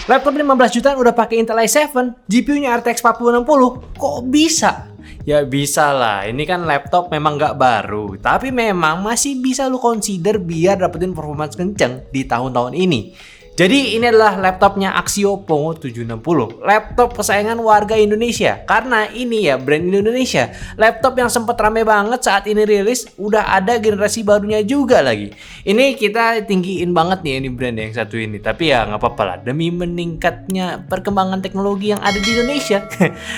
Laptop 15 jutaan udah pakai Intel i7, GPU-nya RTX 4060. Kok bisa? Ya bisa lah, ini kan laptop memang nggak baru, tapi memang masih bisa lu consider biar dapetin performance kenceng di tahun-tahun ini. Jadi ini adalah laptopnya Axio Pongo 760, laptop kesayangan warga Indonesia. Karena ini ya brand Indonesia, laptop yang sempat rame banget saat ini rilis, udah ada generasi barunya juga lagi. Ini kita tinggiin banget nih ini brand yang satu ini, tapi ya nggak apa-apa lah demi meningkatnya perkembangan teknologi yang ada di Indonesia.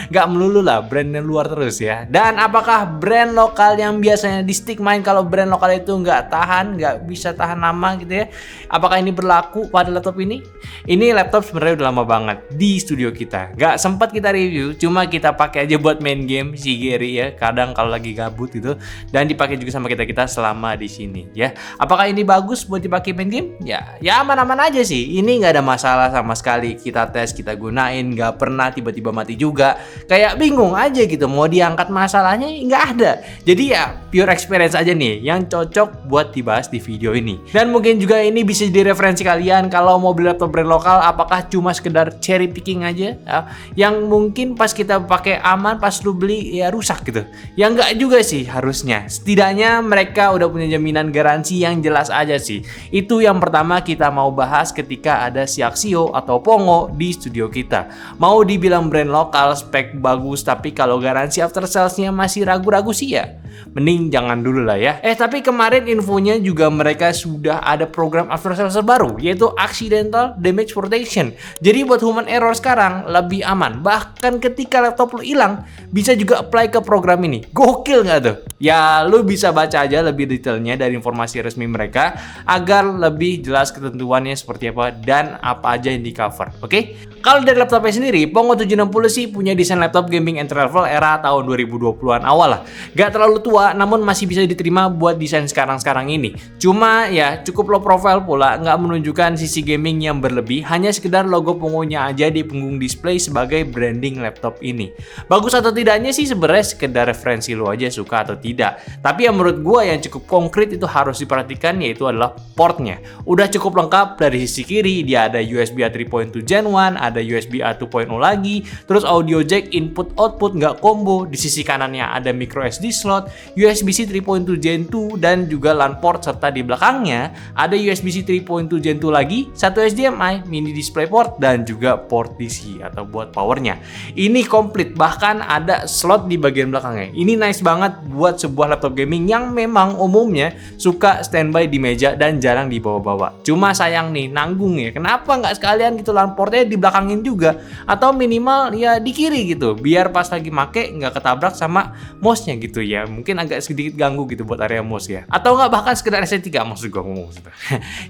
Nggak melulu lah brandnya luar terus ya. Dan apakah brand lokal yang biasanya di stigmain kalau brand lokal itu nggak bisa tahan lama gitu ya? Apakah ini berlaku pada laptop ini? Ini laptop sebenarnya udah lama banget di studio kita. Gak sempat kita review, cuma kita pakai aja buat main game si Gary ya. Kadang kalau lagi gabut gitu, dan dipakai juga sama kita selama di sini ya. Apakah ini bagus buat dipakai main game? Ya aman-aman aja sih. Ini nggak ada masalah sama sekali. Kita tes, kita gunain, nggak pernah tiba-tiba mati juga. Kayak bingung aja gitu. Mau diangkat masalahnya nggak ada. Jadi ya pure experience aja nih yang cocok buat dibahas di video ini. Dan mungkin juga ini bisa jadi referensi kalian kalau mau beli laptop brand lokal, apakah cuma sekedar cherry picking aja ya, yang mungkin pas kita pakai aman, pas lu beli ya rusak gitu. Ya enggak juga sih harusnya. Setidaknya mereka udah punya jaminan garansi yang jelas aja sih. Itu yang pertama kita mau bahas ketika ada si Axio atau Pongo di studio kita. Mau dibilang brand lokal, spek bagus, tapi kalau garansi after sales-nya masih ragu-ragu sih ya mending jangan dulu lah ya. Tapi kemarin infonya juga mereka sudah ada program after sales baru, yaitu Accidental Damage Protection. Jadi buat human error sekarang lebih aman. Bahkan ketika laptop lu hilang, bisa juga apply ke program ini. Gokil nggak tuh? Ya lu bisa baca aja lebih detailnya dari informasi resmi mereka agar lebih jelas ketentuannya seperti apa dan apa aja yang di cover. Oke? Kalau dari laptopnya sendiri, Pongo 760 sih punya desain laptop gaming entry level era tahun 2020-an awal lah. Gak terlalu tua, namun masih bisa diterima buat desain sekarang-sekarang ini. Cuma ya cukup low profile pula, nggak menunjukkan sisi gaming yang berlebih, hanya sekedar logo Pongo-nya aja di punggung display sebagai branding laptop ini. Bagus atau tidaknya sih sebenarnya sekedar referensi lo aja suka atau tidak. Tapi yang menurut gua yang cukup konkret itu harus diperhatikan yaitu adalah portnya. Udah cukup lengkap dari sisi kiri, dia ada USB A 3.2 Gen 1, ada USB A 2.0 lagi, terus audio jack input output nggak combo. Di sisi kanannya ada micro SD slot, USB-C 3.2 Gen 2 dan juga LAN port, serta di belakangnya ada USB-C 3.2 Gen 2 lagi, satu HDMI, mini display port dan juga port DC atau buat powernya. Ini komplit, bahkan ada slot di bagian belakangnya. Ini nice banget buat sebuah laptop gaming yang memang umumnya suka standby di meja dan jarang dibawa-bawa. Cuma sayang nih, nanggung ya. Kenapa nggak sekalian gitu LAN portnya di belakangin juga, atau minimal ya di kiri gitu, biar pas lagi make nggak ketabrak sama mouse-nya gitu ya. Mungkin agak sedikit ganggu gitu buat area mouse ya, atau nggak bahkan sekedar estetika maksud gue ngomong gitu.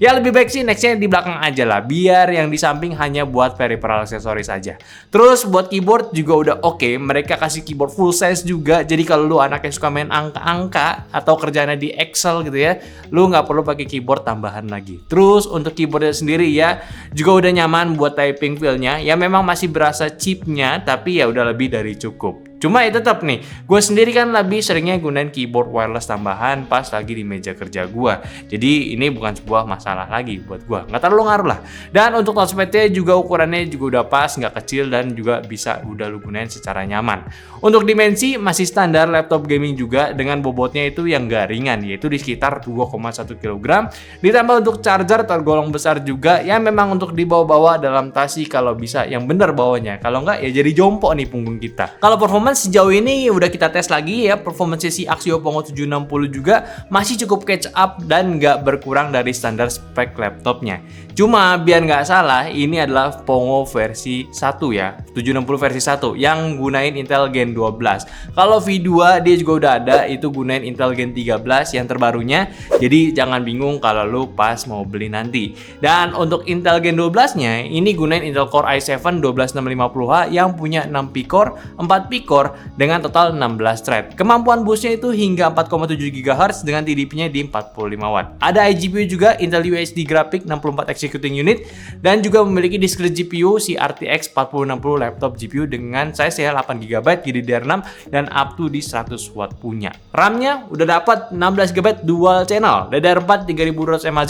Ya lebih baik sih nextnya di belakang aja lah, biar yang di samping hanya buat peripheral aksesoris aja. Terus buat keyboard juga udah oke, mereka kasih keyboard full size juga, jadi kalau lu anak yang suka main angka-angka atau kerjanya di Excel gitu ya, lu nggak perlu pakai keyboard tambahan lagi. Terus untuk keyboardnya sendiri ya juga udah nyaman buat typing feel-nya, ya memang masih berasa cheap-nya, tapi ya udah lebih dari cukup. Cuma ya tetap nih, gue sendiri kan lebih seringnya gunain keyboard wireless tambahan pas lagi di meja kerja gue. Jadi ini bukan sebuah masalah lagi buat gue, nggak terlalu ngaruh lah. Dan untuk touchpad-nya juga ukurannya juga udah pas, nggak kecil dan juga bisa udah lu gunain secara nyaman. Untuk dimensi masih standar laptop gaming juga dengan bobotnya itu yang gak ringan, yaitu di sekitar 2,1 kg. Ditambah untuk charger tergolong besar juga, ya memang untuk dibawa-bawa dalam tas sih kalau bisa yang bener bawanya. Kalau nggak ya jadi jompo nih punggung kita. Kalau performance sejauh ini udah kita tes lagi ya, performance si Axio Pongo 760 juga masih cukup catch up dan nggak berkurang dari standar spek laptopnya. Cuma biar nggak salah, ini adalah Pongo versi 1 ya, 760 versi 1 yang gunain Intel Gen 12. Kalau V2 dia juga udah ada, itu gunain Intel Gen 13 yang terbarunya. Jadi jangan bingung kalau lu pas mau beli nanti. Dan untuk Intel Gen 12-nya ini gunain Intel Core i7 12650H yang punya 6 P-core, 4 P-core core dengan total 16 thread. Kemampuan boostnya itu hingga 4,7 GHz dengan TDP-nya di 45 Watt. Ada iGPU juga Intel UHD Graphic 64 Executing Unit dan juga memiliki discrete GPU si RTX 4060 laptop GPU dengan size ya 8 GB GDDR6 dan up to di 100 Watt punya. RAM-nya udah dapat 16 GB dual channel, DDR4 3200 mAh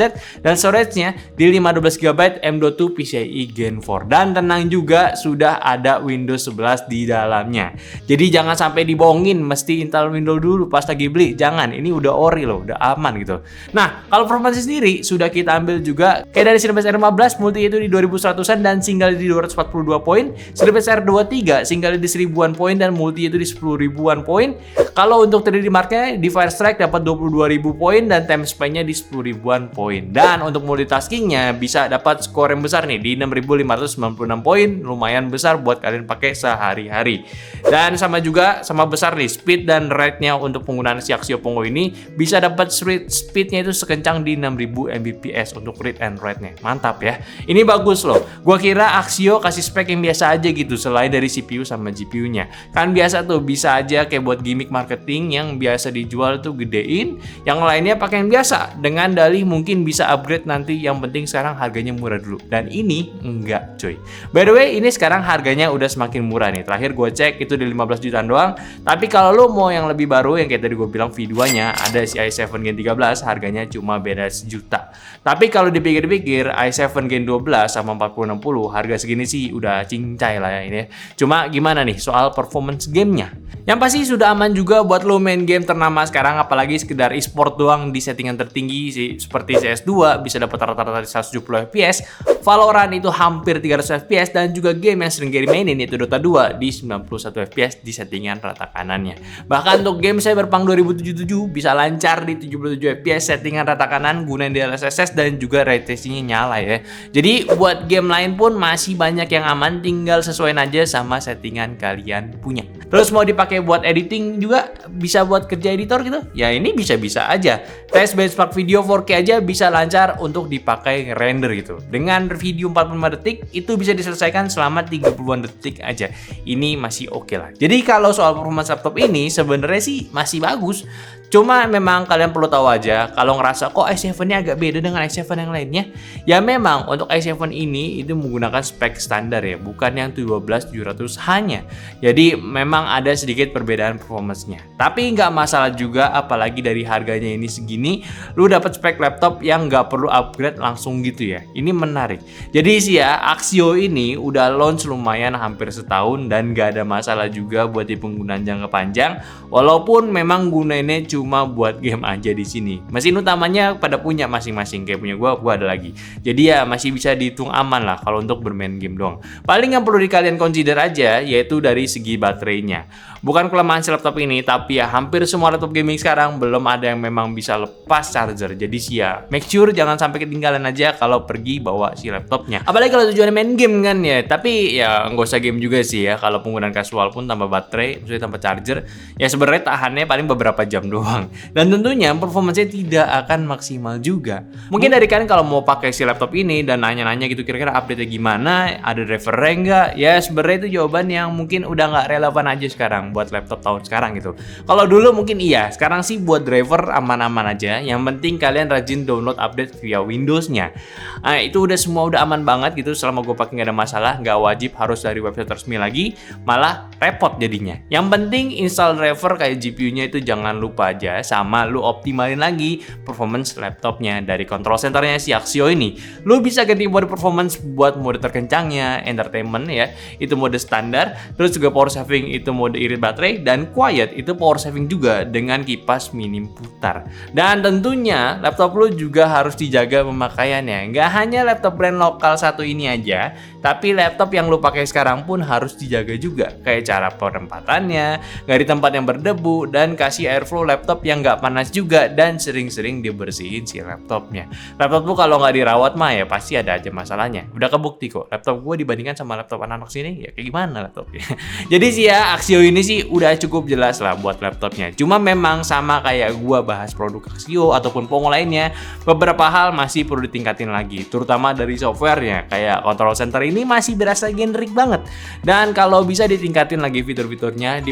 dan storage-nya di 512 GB M.2 PCIe Gen 4. Dan tenang juga sudah ada Windows 11 di dalamnya. Jadi jangan sampai dibohongin mesti install Windows dulu pas lagi beli. Jangan, ini udah ori loh, udah aman gitu. Nah, kalau performance sendiri sudah kita ambil juga kayak dari Cinebench R15 multi itu di 2100-an dan single di 242 poin, Cinebench R23 single di 1000-an poin dan multi itu di 10.000-an poin. Kalau untuk 3D Mark-nya di Firestrike dapat 22.000 poin dan time span-nya di 10.000-an poin. Dan untuk multitasking-nya bisa dapat skor yang besar nih di 6.596 poin, lumayan besar buat kalian pakai sehari-hari. Dan sama juga sama besar nih speed dan rate-nya untuk penggunaan si Axio Pongo ini bisa dapat speed-nya itu sekencang di 6000 Mbps untuk read and write-nya. Mantap ya. Ini bagus loh. Gua kira Axio kasih spek yang biasa aja gitu selain dari CPU sama GPU-nya. Kan biasa tuh bisa aja kayak buat gimmick marketing yang biasa dijual tuh gedein, yang lainnya pakai yang biasa dengan dalih mungkin bisa upgrade nanti, yang penting sekarang harganya murah dulu. Dan ini enggak cuy. By the way, ini sekarang harganya udah semakin murah nih. Terakhir gue cek itu di 15 jutaan doang. Tapi kalau lo mau yang lebih baru yang kayak tadi gue bilang V2-nya ada si i7 Gen 13 harganya cuma beda sejuta. Tapi kalau dipikir-pikir i7 Gen 12 sama 4060 harga segini sih udah cincai lah ya ini. Cuma gimana nih soal performance gamenya? Yang pasti sudah aman juga buat lo main game ternama sekarang, apalagi sekedar e-sport doang di settingan tertinggi seperti CS2 bisa dapat rata-rata 170 FPS, Valorant itu hampir 300 FPS dan juga game yang sering Gary mainin yaitu Dota 2 di 91 FPS di settingan rata kanannya. Bahkan untuk game Cyberpunk 2077 bisa lancar di 77 FPS settingan rata kanan gunain DLSS dan juga ray tracing-nya nyala ya. Jadi buat game lain pun masih banyak yang aman, tinggal sesuaiin aja sama settingan kalian punya. Terus mau dipakai buat editing juga bisa buat kerja editor gitu? Ya ini bisa-bisa aja. Tes benchmark video 4K aja bisa lancar untuk dipakai render gitu. Dengan video 45 detik itu bisa diselesaikan selama 30-an detik aja. Ini masih oke lah. Jadi kalau soal performance laptop ini sebenarnya sih masih bagus. Cuma memang kalian perlu tahu aja kalau ngerasa kok i7-nya agak beda dengan i7 yang lainnya. Ya memang untuk i7 ini itu menggunakan spek standar ya, bukan yang 12700 hanya. Jadi memang ada sedikit perbedaan performance-nya. Tapi nggak masalah juga, apalagi dari harganya ini segini, lu dapat spek laptop yang nggak perlu upgrade langsung gitu ya. Ini menarik. Jadi sih ya, Axio ini udah launch lumayan hampir setahun dan nggak ada masalah juga buat di penggunaan jangka panjang. Walaupun memang gunainnya cuma buat game aja di sini. Mesin utamanya pada punya masing-masing, kayak punya gua ada lagi. Jadi ya masih bisa dihitung aman lah kalau untuk bermain game doang. Paling yang perlu kalian consider aja yaitu dari segi baterainya. Bukan kelemahan si laptop ini, tapi ya hampir semua laptop gaming sekarang belum ada yang memang bisa lepas charger. Jadi sih ya make sure jangan sampai ketinggalan aja kalau pergi bawa si laptopnya. Apalagi kalau tujuannya main game kan ya. Tapi ya nggak usah game juga sih ya. Kalau penggunaan casual pun tambah baterai, maksudnya tambah charger, ya sebenarnya tahannya paling beberapa jam doang. Dan tentunya performanya tidak akan maksimal juga. Mungkin dari kalian kalau mau pakai si laptop ini dan nanya-nanya gitu kira-kira update-nya gimana, ada drivernya nggak? Ya sebenarnya itu jawaban yang mungkin udah nggak relevan aja sekarang buat laptop tahun sekarang gitu. Kalau dulu mungkin iya, sekarang sih buat driver aman-aman aja. Yang penting kalian rajin download update via Windows-nya. Nah, itu udah semua udah aman banget gitu. Selama gue pakai nggak ada masalah, nggak wajib harus dari website resmi lagi, malah repot jadinya. Yang penting install driver kayak GPU-nya itu jangan lupa aja, sama lu optimalin lagi performance laptopnya dari control centernya si Axio ini. Lu bisa ganti mode performance buat mode terkencangnya, entertainment ya, itu mode standar. Terus juga power saving itu mode irit baterai, dan quiet itu power saving juga dengan kipas minim putar. Dan tentunya laptop lu juga harus dijaga pemakaiannya. Nggak hanya laptop brand lokal satu ini aja, tapi laptop yang lu pakai sekarang pun harus dijaga juga. Kayak cara penempatannya, nggak di tempat yang berdebu, dan kasih airflow laptop laptop yang nggak panas juga dan sering-sering dibersihin si laptopnya. Laptop lu kalau nggak dirawat mah ya pasti ada aja masalahnya. Udah kebukti kok. Laptop gue dibandingkan sama laptop anak-anak sini ya kayak gimana laptopnya. Jadi sih ya Axio ini sih udah cukup jelas lah buat laptopnya. Cuma memang sama kayak gue bahas produk Axio ataupun Pongo lainnya, beberapa hal masih perlu ditingkatin lagi, terutama dari softwarenya. Kayak control center ini masih berasa generik banget. Dan kalau bisa ditingkatin lagi fitur-fiturnya,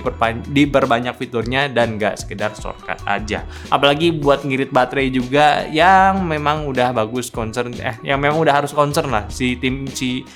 diperbanyak fiturnya dan nggak sekedar shortcut aja. Apalagi buat ngirit baterai juga yang memang udah bagus yang memang udah harus concern lah si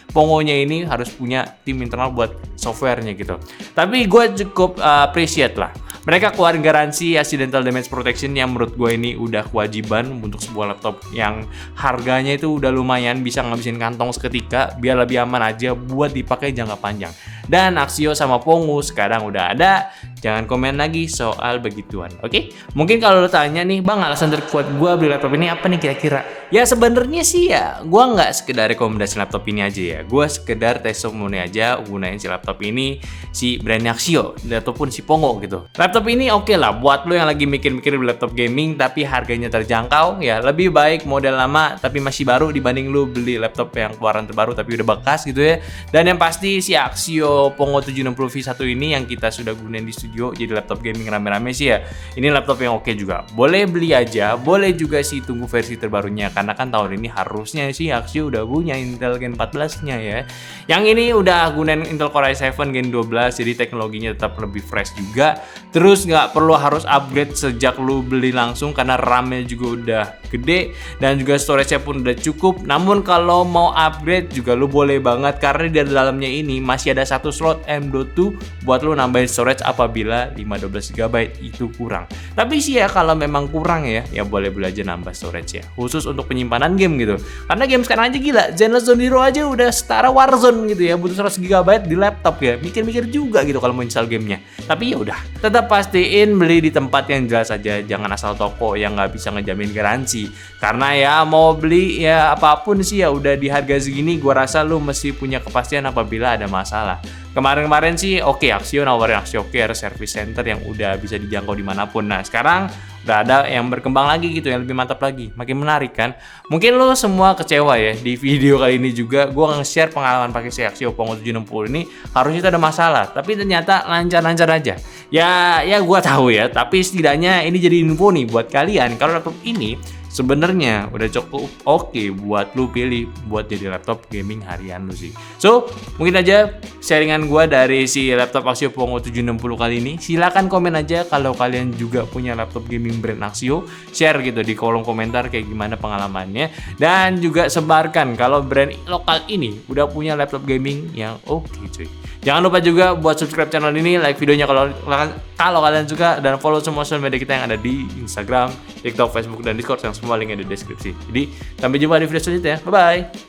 Pongonya ini harus punya tim internal buat softwarenya gitu. Tapi gue cukup appreciate lah. Mereka keluarin garansi accidental damage protection yang menurut gue ini udah kewajiban untuk sebuah laptop yang harganya itu udah lumayan bisa ngabisin kantong seketika, biar lebih aman aja buat dipakai jangka panjang. Dan Axio sama Pongo sekarang udah ada, jangan komen lagi soal begituan, oke? Mungkin kalau lo tanya nih, bang alasan terkuat gue beli laptop ini apa nih kira-kira? Ya sebenarnya sih ya, gue nggak sekedar rekomendasi laptop ini aja ya, gue sekedar testimoni aja gunain si laptop ini, si brand Axio ataupun si Pongo gitu. Laptop ini oke lah buat lo yang lagi mikir-mikir beli laptop gaming tapi harganya terjangkau, ya lebih baik model lama tapi masih baru dibanding lo beli laptop yang keluaran terbaru tapi udah bekas gitu ya. Dan yang pasti si Axio Pongo 760V1 ini yang kita sudah gunain di studio jadi laptop gaming rame-rame sih ya. Ini laptop yang oke juga. Boleh beli aja, boleh juga sih tunggu versi terbarunya karena kan tahun ini harusnya sih Axio udah punya Intel Gen 14-nya ya. Yang ini udah gunain Intel Core i7 Gen 12 jadi teknologinya tetap lebih fresh juga. Terus nggak perlu harus upgrade sejak lu beli langsung karena RAM-nya juga udah gede dan juga storage-nya pun udah cukup. Namun kalau mau upgrade juga lu boleh banget karena di dalamnya ini masih ada satu slot M.2 buat lu nambahin storage apabila 512 GB itu kurang. Tapi sih ya kalau memang kurang ya boleh aja nambah storage ya. Khusus untuk penyimpanan game gitu. Karena game sekarang aja gila, Zenless Zone Zero aja udah setara Warzone gitu ya, butuh 100 GB di laptop ya. Mikir-mikir juga gitu kalau mau install gamenya. Tapi ya udah, tetap pastiin beli di tempat yang jelas aja, jangan asal toko yang nggak bisa ngejamin garansi. Karena ya mau beli ya apapun sih ya udah di harga segini, gua rasa lu mesti punya kepastian apabila ada masalah. Kemarin sih oke, Axio nawarin Axio Care Service Center yang udah bisa dijangkau dimanapun. Nah sekarang udah ada yang berkembang lagi gitu, yang lebih mantap lagi, makin menarik kan. Mungkin lo semua kecewa ya di video kali ini juga gue nge-share pengalaman pakai si Axio Pongo 760 ini. Harusnya itu ada masalah, tapi ternyata lancar-lancar aja. Ya gue tahu ya, tapi setidaknya ini jadi info nih buat kalian kalau laptop ini sebenarnya udah cukup oke buat lu pilih buat jadi laptop gaming harian lu sih. So, mungkin aja sharingan gua dari si laptop Axio Pongo 760 kali ini. Silakan komen aja kalau kalian juga punya laptop gaming brand Axio. Share gitu di kolom komentar kayak gimana pengalamannya. Dan juga sebarkan kalau brand lokal ini udah punya laptop gaming yang oke cuy. Jangan lupa juga buat subscribe channel ini, like videonya kalau kalian suka, dan follow semua sosial media kita yang ada di Instagram, TikTok, Facebook, dan Discord yang semua linknya di deskripsi. Jadi sampai jumpa di video selanjutnya. Bye bye.